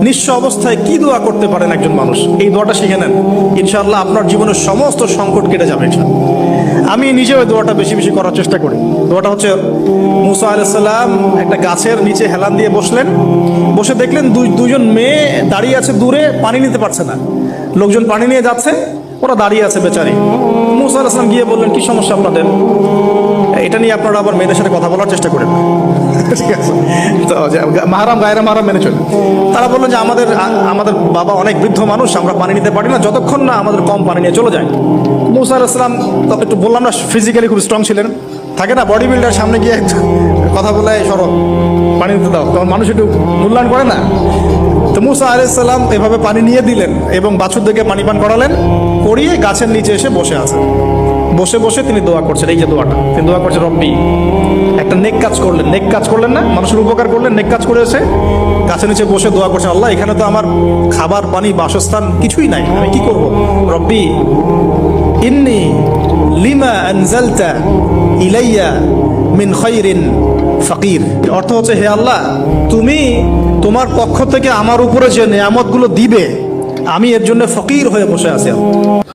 নিঃস্ব অবস্থায় কি দোয়া করতে পারেন একজন মানুষ, এই দোয়াটা শিখে নেন, ইনশাআল্লাহ আপনার জীবনের সমস্ত সংকট কেটে যাবে। আমি নিজেও এই দোয়াটা বেশি বেশি করার চেষ্টা করি। দোয়াটা হচ্ছে, মুসা আলাইহিস সালাম একটা গাছের নিচে হেলান দিয়ে বসলেন, বসে দেখলেন দুইজন মেয়ে দাঁড়িয়ে আছে দূরে, পানি নিতে পারছে না। লোকজন পানি নিয়ে যাচ্ছে, ওরা দাঁড়িয়ে আছে বেচারি। মুসা আলাইহিস সালাম গিয়ে বললেন, কি সমস্যা আপনাদের? এটা নিয়ে আপনারা আবার মেয়েদের সাথে কথা বলার চেষ্টা করেন, ঠিক আছে? তো মাহারাম গায়রা মাহারাম মেনে চলে। তারা বললেন যে আমাদের বাবা অনেক বৃদ্ধ মানুষ, আমরা পানি নিতে পারি না যতক্ষণ না আমাদের কম পানি নিয়ে চলে যায়। মুসা আলাইহিস সালাম একটু বললাম না, ফিজিক্যালি খুব স্ট্রং ছিলেন, থাকে না বডি বিল্ডার, সামনে গিয়ে কথা বলে সরো পানি নিতে দাও, তখন মানুষ একটু মূল্যায়ন করে না। তো মুসা আলাইহিস সালাম এভাবে পানি নিয়ে দিলেন এবং বাছুরদেরকে পানি পান করালেন, করিয়ে গাছের নিচে এসে বসে আছেন। বসে বসে তিনি দোয়া করছেন, এই যে দোয়াটা তিনি দোয়া করছেন, রব্বি, একটা নেক কাজ করলেন, নেক কাজ করলেন না, মানুষের উপকার করলেন, নেক কাজ করে এসে গাছের নিচে বসে দোয়া করছেন, আল্লাহ এখানে তো আমার খাবার পানি বাসস্থান কিছুই নাই, আমি কি করব? রব্বি ইন্নী লিমা আনজালতা ইলাইয়া মিন খায়রিন ফাকির। অর্থ হচ্ছে, হে আল্লাহ, তুমি তোমার পক্ষ থেকে আমার উপরে যে নেয়ামতগুলো দিবে, আমি এর জন্য ফকির হয়ে বসে আছি।